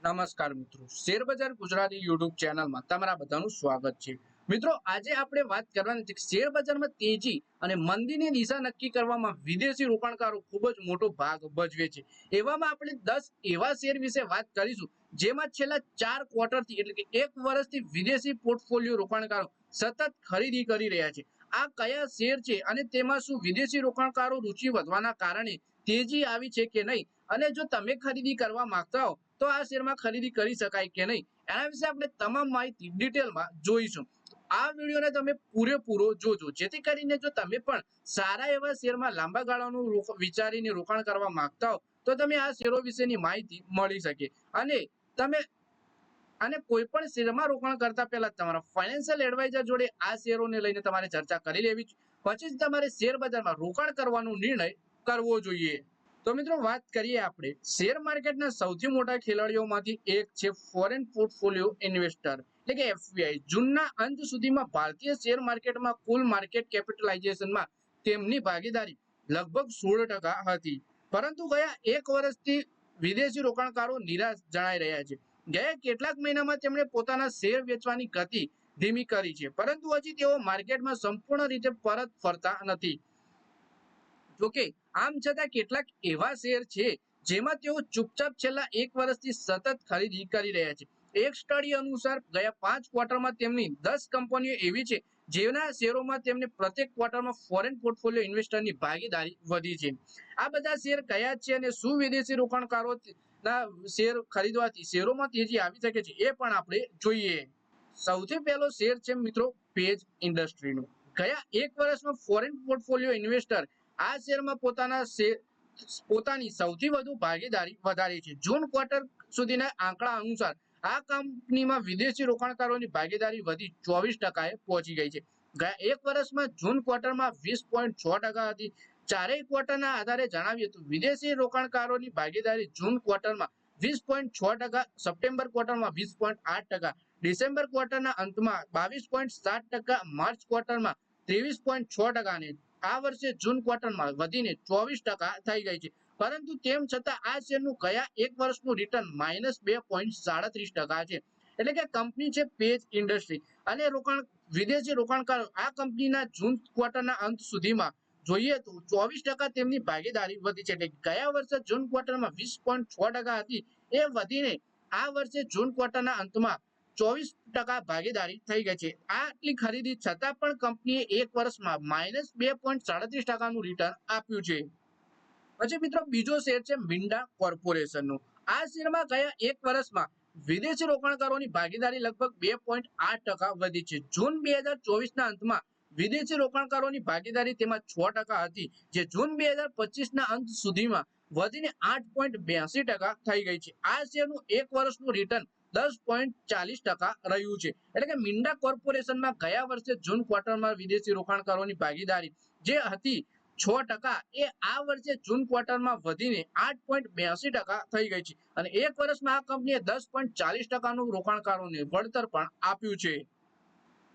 નમસ્કાર મિત્રો, શેરબજાર ગુજરાતી યુટ્યુબ ચેનલમાં તમારા બધાનું સ્વાગત છે। મિત્રો, આજે આપણે વાત કરવાની છે કે શેરબજારમાં તેજી અને મંદીની દિશા નક્કી કરવામાં વિદેશી રોકાણકારો ખૂબ જ મોટો ભાગ ભજવે છે। એવામાં આપણે 10 એવા શેર વિશે વાત કરીશું જેમાં છેલ્લા 4 ક્વાર્ટરથી એટલે કે 1 વર્ષથી વિદેશી પોર્ટફોલિયો રોકાણકારો સતત ખરીદી કરી રહ્યા છે। આ કયા શેર છે અને તેમાં શું વિદેશી રોકાણકારો રુચિ વધવાના કારણે તેજી આવી છે કે નહીં, અને જો તમે ખરીદી કરવા માંગતા હો તો આ શેરમાં ખરીદી કરી શકાય કે નહીં, એના વિશે આપણે તમામ માહિતી ડિટેલમાં જોઈશું। આ વિડીયોને તમે પૂરેપૂરો જોજો, જેથી કરીને જો તમે પણ સારા એવા શેરમાં લાંબા ગાળાનું વિચારીને રોકાણ કરવા માંગતા હો તો તમે આ શેરો વિશેની માહિતી મળી શકે। અને કોઈ પણ શેરમાં રોકાણ કરતા પહેલા તમારા ફાઇનાન્શિયલ એડવાઇઝર જોડે આ શેરોને લઈને તમારે ચર્ચા કરી લેવી, પછી જ તમારે શેર બજારમાં રોકાણ કરવાનો નિર્ણય કરવો જોઈએ। તો મિત્રો, વાત કરીએ આપણે શેર માર્કેટના સૌથી મોટા ખેલાડીઓમાંથી એક છે ફોરેન પોર્ટફોલિયો ઇન્વેસ્ટર એટલે કે એફપીઆઈ। જૂનના અંત સુધીમાં ભારતીય શેર માર્કેટમાં કુલ માર્કેટ કેપિટલાઇઝેશનમાં તેમની ભાગીદારી લગભગ 16% હતી, પરંતુ ગયા 1 વર્ષથી વિદેશી રોકાણકારો નિરાશ જણાઈ રહ્યા છે। ગયા કેટલાક મહિનામાં તેમણે પોતાના શેર વેચવાની ગતિ ધીમી કરી છે, પરંતુ હજી તેઓ માર્કેટમાં સંપૂર્ણ રીતે પરત ફરતા નથી। જોકે આમ છતાં કેટલાક એવા શેર છે જેમાં તેઓ ચૂપચાપ છેલ્લા 1 વર્ષથી સતત ખરીદી કરી રહ્યા છે। એક સ્ટડી અનુસાર ગયા 5 ક્વાર્ટરમાં તેમની 10 કંપનીઓ એવી છે જેના શેરોમાં તેમને પ્રત્યેક ક્વાર્ટરમાં ફોરેન પોર્ટફોલિયો ઇન્વેસ્ટરની ભાગીદારી વધી છે। આ બધા શેર કયા છે અને શું વિદેશી રોકાણકારોના શેર ખરીદવાથી શેરોમાં તેજી આવી શકે છે એ પણ આપણે જોઈએ। સૌથી પહેલો શેર છે મિત્રો પેજ ઇન્ડસ્ટ્રીનો। ગયા 1 વર્ષમાં ફોરેન પોર્ટફોલિયો ઇન્વેસ્ટર આ શેરમાં પોતાની સૌથી વધુ ભાગીદારી વધારી છે। જૂન ક્વાર્ટર સુધીના આંકડા અનુસાર આ કંપનીમાં વિદેશી રોકાણકારોની ભાગીદારી વધી 24%એ પહોંચી ગઈ છે। ગયા 1 વર્ષમાં જૂન ક્વાર્ટરમાં 20.6% હતી। ચારેય ક્વાર્ટરના આધારે જણાવીએ તો વિદેશી રોકાણકારોની ભાગીદારી જૂન ક્વાર્ટરમાં 20.6%, સપ્ટેમ્બર ક્વાર્ટરમાં 20.8%, ડિસેમ્બર ક્વાર્ટરના અંતમાં 22.7%, માર્ચ ક્વાર્ટરમાં 23.6% અને આ વર્ષે જૂન ક્વાર્ટરમાં વધીને 24% થઈ ગઈ છે। પરંતુ તેમ છતાં આ શેરનું ગયા 1 વર્ષનું રિટર્ન -2.37% છે। એટલે કે કંપની છે પેજ ઇન્ડસ્ટ્રી અને વિદેશી રોકાણકારો આ કંપનીના જૂન ક્વાર્ટરના અંત સુધીમાં જોઈએ તો 24% તેમની ભાગીદારી વધી છે। એટલે ગયા વર્ષે જૂન ક્વાર્ટરમાં 20.6% હતી, એ વધીને આ વર્ષે જૂન ક્વાર્ટરના અંતમાં 24% ભાગીદારી થઈ ગઈ છે। આટલી ખરીદી છતાં પણ કંપનીએ 1 વર્ષમાં -2.37%નું રિટર્ન આપ્યું છે। પછી મિત્રો, બીજો શેર છે મિન્ડા કોર્પોરેશનનો। આ શેરમાં ગયા 1 વર્ષમાં વિદેશી રોકાણકારોની ભાગીદારી લગભગ 2.8% વધી છે। જૂન 2024ના અંતમાં વિદેશી રોકાણકારોની ભાગીદારી તેમાં 6% હતી, જે જૂન 2025ના અંત સુધીમાં વધીને 8.82% થઈ ગઈ છે। આ શેરનું 1 વર્ષનું રિટર્ન 10.40% રહ્યું છે। એટલે કે મિન્ડા કોર્પોરેશનમાં ગયા વર્ષે જૂન ક્વાર્ટરમાં વિદેશી રોકાણકારોની ભાગીદારી જે હતી 6%, એ આ વર્ષે જૂન ક્વાર્ટરમાં વધીને 8.82% થઈ ગઈ છે અને 1 વર્ષમાં આ કંપનીએ 10.40%નું રોકાણકારોને વળતર પણ આપ્યું છે।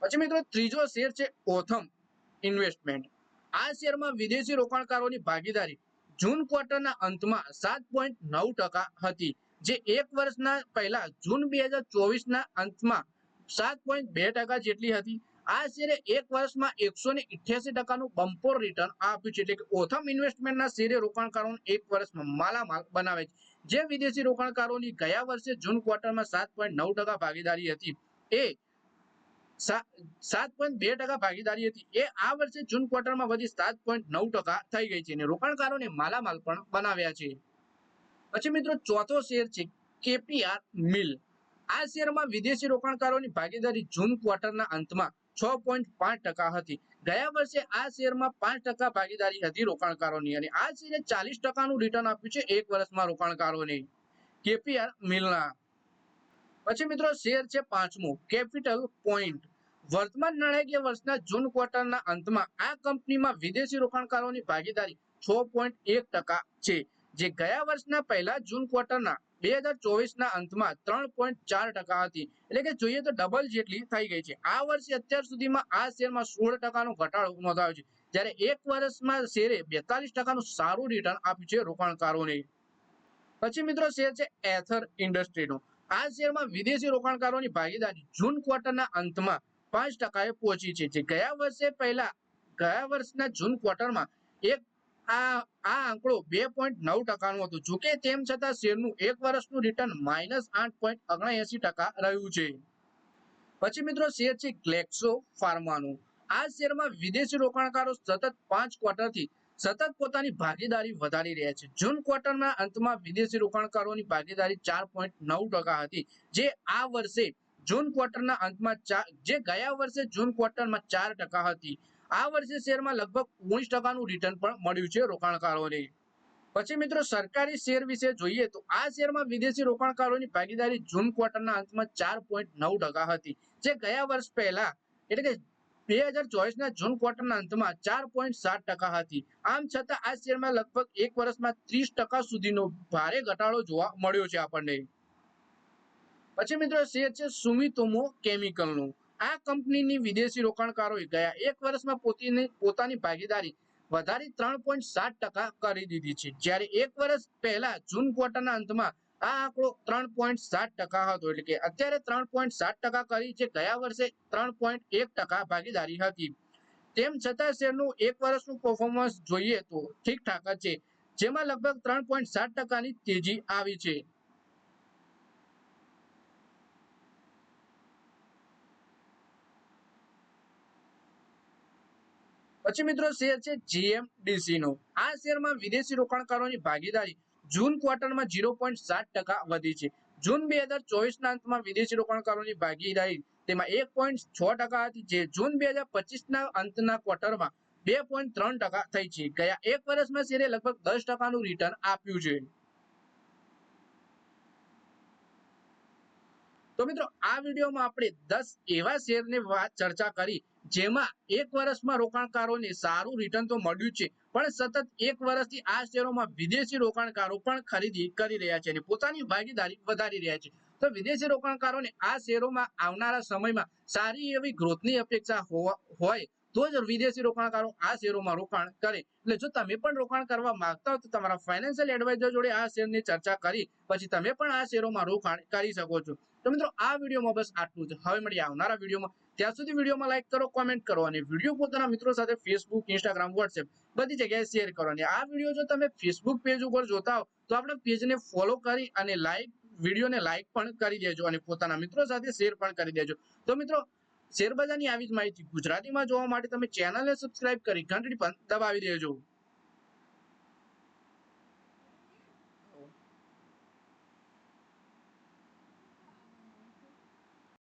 પછી મિત્રો, ત્રીજો શેર છે ઓથમ ઇન્વેસ્ટમેન્ટ। આ શેરમાં વિદેશી રોકાણકારોની ભાગીદારી જૂન ક્વાર્ટરના અંતમાં 7.9% હતી, જે 1 વર્ષના પહેલા જૂન 2024ના અંતમાં 7.2% જેટલી હતી। આ શેરે 1 વર્ષમાં 188%નું બમ્પર રિટર્ન આપ્યું છે। એટલે કે ઓથમ ઇન્વેસ્ટમેન્ટના શેરે રોકાણકારોને 1 વર્ષમાં માલામાલ બનાવે છે। જે વિદેશી રોકાણકારોની ગયા વર્ષે જૂન ક્વાર્ટરમાં 7.9% ભાગીદારી હતી, એ 7.2% ભાગીદારી હતી, એ આ વર્ષે જૂન ક્વાર્ટરમાં વધી 7.9% થઈ ગઈ છે અને રોકાણકારોને માલામાલ પણ બનાવ્યા છે। પછી મિત્રો, ચોથો શેર છે કેપીઆર મિલ। આ શેરમાં વિદેશી રોકાણકારોની ભાગીદારી જૂન ક્વાર્ટરના અંતમાં 6.5% હતી। ગયા વર્ષે આ શેરમાં 5% ભાગીદારી હતી રોકાણકારોની અને આ શેરે 40%નું રિટર્ન આપ્યું છે 1 વર્ષમાં રોકાણકારોને કેપીઆર મિલના। પછી મિત્રો, શેર છે પાંચમો કેપિટલ પોઈન્ટ। વર્તમાન નાણાકીય વર્ષના જૂન ક્વાર્ટરના અંતમાં આ કંપનીમાં વિદેશી રોકાણકારોની ભાગીદારી 6.1% છે, જે ગયા વર્ષના પહેલા જૂન ક્વાર્ટરના 2024ના અંતમાં 3.4% હતી। એટલે કે જોઈએ તો ડબલ જેટલી થઈ ગઈ છે। આ વર્ષે અત્યાર સુધીમાં આ શેરમાં 16%નો ઘટાડો નોંધાયો છે, જ્યારે 1 વર્ષમાં શેરે 42%નું સારું રિટર્ન આપ્યું છે રોકાણકારોને। પછી મિત્રો, શેર છે એથર ઇન્ડસ્ટ્રીનો। આ શેરમાં વિદેશી રોકાણકારોની ભાગીદારી જૂન ક્વાર્ટરના અંતમાં 5%એ પહોંચી છે, જે ગયા વર્ષના જૂન ક્વાર્ટરમાં એક આ આંકડો 2.9%નું હતું. જોકે તેમ છતાં શેરનું એક વર્ષનું રિટર્ન -8.79% રહ્યું છે. પછી મિત્રો શેર છે ગ્લેક્સો ફાર્માનું. આ શેરમાં વિદેશી રોકાણકારો સતત 5 ક્વાર્ટરથી સતત પોતાની ભાગીદારી વધારી રહ્યા છે. જૂન ક્વાર્ટરના અંતમાં વિદેશી રોકાણકારોની ભાગીદારી 4.9% હતી, જે આ વર્ષે જૂન ક્વાર્ટરના અંતમાં જે ગયા વર્ષે જૂન ક્વાર્ટરમાં 4% હતી. આ વર્ષે શેરમાં લગભગ 19%નું રિટર્ન પણ મળ્યું છે રોકાણકારોને. પછી મિત્રો સરકારી શેર વિશે જોઈએ તો આ શેરમાં વિદેશી રોકાણકારોની ભાગીદારી જૂન ક્વાર્ટરના અંતમાં 4.9% હતી, જે ગયા વર્ષ પહેલા એટલે કે 2024ના જૂન ક્વાર્ટરના અંતમાં 4.7% હતી. આમ છતાં આ શેરમાં લગભગ એક વર્ષમાં 30% સુધીનો ભારે ઘટાડો જોવા મળ્યો છે આપણને. પછી મિત્રો શેર છે સુમિતોમો કેમિકલનું. આ કંપનીની વિદેશી રોકાણકારોએ ગયા એક વર્ષમાં પોતાની ભાગીદારી વધારી 3.7% કરી દીધી છે, જ્યારે એક વર્ષ પહેલા જૂન ક્વાર્ટરના અંતમાં આ આંકડો 3.7% હતો. એટલે કે અત્યારે 3.7% કરી છે, ગયા વર્ષે 3.1% ભાગીદારી હતી. તેમ છતાં શેરનું એક વર્ષનું પરફોર્મન્સ જોઈએ તો ઠીકઠાક જ છે, જેમાં લગભગ 3.7%ની તેજી આવી છે. પછી મિત્રો શેર છે જીએમડીસી નો. આ શેરમાં વિદેશી રોકાણકારોની ભાગીદારી જૂન ક્વાર્ટરમાં 0.7% વધી છે. જૂન 2024ના અંતમાં વિદેશી રોકાણકારોની ભાગીદારી તેમાં 1.6% હતી, જે જૂન 2025ના અંતના ક્વાર્ટરમાં 2.3% થઈ છે. ગયા એક વર્ષમાં શેરે લગભગ 10%નું રિટર્ન આપ્યું છે. તો મિત્રો આ વિડીયોમાં આપણે 10 એવા શેરની ચર્ચા કરી જેમાં એક વર્ષમાં રોકાણકારોને સારું રિટર્ન તો મળ્યું છે, પણ સતત એક વર્ષથી આ શેરોમાં વિદેશી રોકાણકારો પણ ખરીદી કરી રહ્યા છે અને પોતાની ભાગીદારી વધારી રહ્યા છે. તો વિદેશી રોકાણકારોને આ શેરોમાં આવનારા સમયમાં સારી એવી ગ્રોથની અપેક્ષા હોય તો જ વિદેશી રોકાણકારો આ શેરોમાં રોકાણ કરે. એટલે જો તમે પણ રોકાણ કરવા માંગતા હો તો તમારા ફાઇનાન્શિયલ એડવાઇઝર જોડે આ શેરની ચર્ચા કરી પછી તમે પણ આ શેરોમાં રોકાણ કરી શકો છો. તો મિત્રો આ વિડીયોમાં બસ આટલું જ. હવે મળીએ આવનારા વિડીયોમાં. ત્યાં સુધી વિડીયોમાં લાઈક કરો, કોમેન્ટ કરો અને વિડીયો પોતાના મિત્રો સાથે ફેસબુક, ઇન્સ્ટાગ્રામ, વોટ્સએપ બધી જગ્યાએ શેર કરો. અને આ વિડીયો જો તમે ફેસબુક પેજ ઉપર જોતા હો તો આપણા પેજને ફોલો કરી અને વિડીયોને લાઈક પણ કરી દેજો અને પોતાના મિત્રો સાથે શેર પણ કરી દેજો. તો મિત્રો શેરબજારની આવી જ માહિતી ગુજરાતીમાં જોવા માટે તમે ચેનલને સબસ્ક્રાઇબ કરી ઘંટડી પણ દબાવી દેજો.